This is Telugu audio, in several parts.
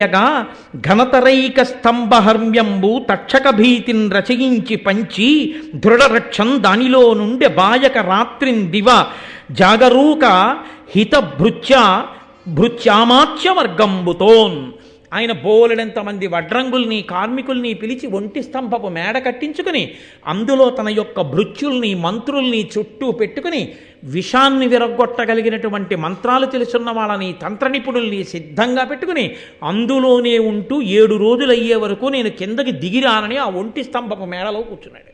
యగా ఘనతరైక స్తంభహర్మ్యంబు తక్షక భీతిన్ రచయించి పంచి దృఢరక్షం దానిలో నుండి బాయక రాత్రిన్ దివ జాగరూక హిత భృత్యామాచ్య వర్గంబుతోన్. ఆయన బోలెడంతమంది వడ్రంగుల్ని కార్మికుల్ని పిలిచి ఒంటి స్తంభపు మేడ కట్టించుకుని అందులో తన యొక్క భృత్యుల్ని మంత్రుల్ని చుట్టూ పెట్టుకుని విషాన్ని విరగొట్టగలిగినటువంటి మంత్రాలు తెలుసున్న వాళ్ళని తంత్ర నిపుణుల్ని సిద్ధంగా పెట్టుకుని అందులోనే ఉంటూ 7 రోజులయ్యే వరకు నేను కిందకి దిగిరానని ఆ ఒంటి స్తంభపు మేడలో కూర్చున్నాడు.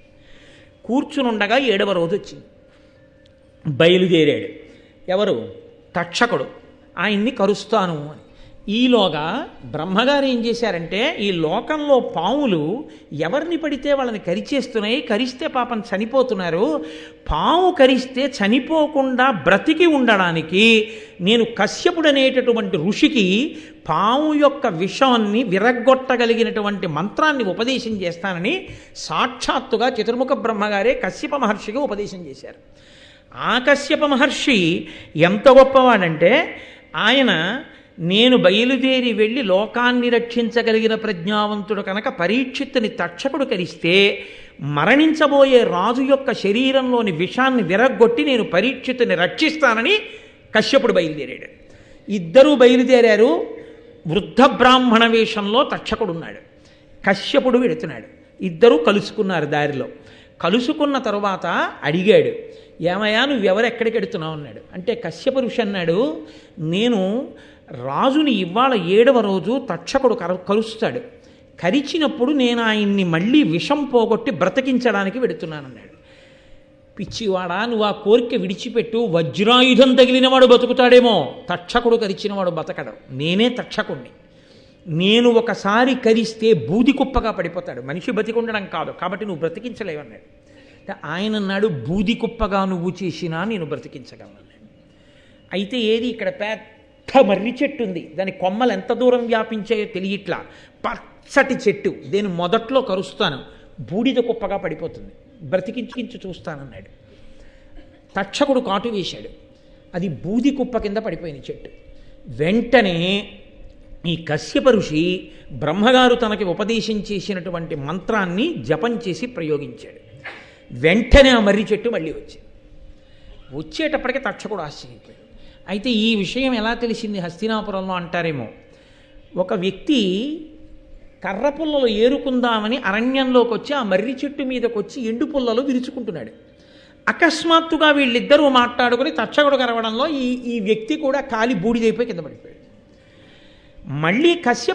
కూర్చునుండగా 7వ రోజు వచ్చింది. బయలుదేరాడు. ఎవరు? తక్షకుడు. ఆయన్ని కరుస్తాను అని. ఈలోగా బ్రహ్మగారు ఏం చేశారంటే, ఈ లోకంలో పాములు ఎవరిని పడితే వాళ్ళని కరిచేస్తున్నాయి, కరిస్తే పాపం చనిపోతున్నారు. పాము కరిస్తే చనిపోకుండా బ్రతికి ఉండడానికి నేను కశ్యపుడు అనేటటువంటి ఋషికి పాము యొక్క విషాన్ని విరగ్గొట్టగలిగినటువంటి మంత్రాన్ని ఉపదేశం చేస్తానని సాక్షాత్తుగా చతుర్ముఖ బ్రహ్మగారే కశ్యప మహర్షికి ఉపదేశం చేశారు. ఆ కశ్యప మహర్షి ఎంత గొప్పవాడంటే, ఆయన నేను బయలుదేరి వెళ్ళి లోకాన్ని రక్షించగలిగిన ప్రజ్ఞావంతుడు కనుక పరీక్షిత్తుని తక్షకుడు కరిస్తే మరణించబోయే రాజు యొక్క శరీరంలోని విషాన్ని విరగ్గొట్టి నేను పరీక్షిత్తుని రక్షిస్తానని కశ్యపుడు బయలుదేరాడు. ఇద్దరూ బయలుదేరారు. వృద్ధ బ్రాహ్మణ వేషంలో తక్షకుడున్నాడు, కశ్యపుడు వెడుతున్నాడు. ఇద్దరూ కలుసుకున్నారు. దారిలో కలుసుకున్న తరువాత అడిగాడు, ఏమయ్యా నువ్వెవరు ఎక్కడికి వెడుతున్నావు అన్నాడు. అంటే కశ్యప ఋషి అన్నాడు, నేను రాజుని ఇవాళ 7వ రోజు తక్షకుడు కలుస్తాడు. కరిచినప్పుడు నేను ఆయన్ని మళ్ళీ విషం పోగొట్టి బ్రతికించడానికి వెడుతున్నానన్నాడు. పిచ్చివాడా, నువ్వు ఆ కోరిక విడిచిపెట్టు. వజ్రాయుధం తగిలినవాడు బతుకుతాడేమో, తక్షకుడు కరిచినవాడు బతకడు. నేనే తక్షకుణ్ణి. నేను ఒకసారి కరిస్తే బూది కుప్పగా పడిపోతాడు, మనిషి బతికుండడం కాదు, కాబట్టి నువ్వు బ్రతికించలేవన్నాడు. ఆయన అన్నాడు, బూది కుప్పగా నువ్వు చేసినా నేను బ్రతికించగలను. అయితే ఏది, ఇక్కడ పెద్ద మర్రి చెట్టు ఉంది, దాని కొమ్మలు ఎంత దూరం వ్యాపించాయో తెలియట్లా. పచ్చటి చెట్టు, దేని మొదట్లో కరుస్తాను, బూడిద కుప్పగా పడిపోతుంది, బ్రతికించు చూస్తానన్నాడు. తక్షకుడు కాటు వేశాడు, అది బూది కుప్ప కింద పడిపోయింది చెట్టు. వెంటనే ఈ కశ్యప ఋషి బ్రహ్మగారు తనకి ఉపదేశం చేసినటువంటి మంత్రాన్ని జపం చేసి ప్రయోగించాడు. వెంటనే ఆ మర్రి చెట్టు మళ్ళీ వచ్చింది. వచ్చేటప్పటికి తక్షకుడు ఆశ్చర్యపోయాడు. అయితే ఈ విషయం ఎలా తెలిసింది హస్తినాపురంలో అంటారేమో, ఒక వ్యక్తి కర్ర పుల్లలు ఏరుకుందామని అరణ్యంలోకి వచ్చి ఆ మర్రి చెట్టు మీదకి వచ్చి ఎండు పుల్లలు విరుచుకుంటున్నాడు. అకస్మాత్తుగా వీళ్ళిద్దరూ మాట్లాడుకుని తక్షకుడు కరవడంలో ఈ వ్యక్తి కూడా కాలి బూడిదైపోయి కింద పడిపోయాడు. మళ్ళీ కశ్యప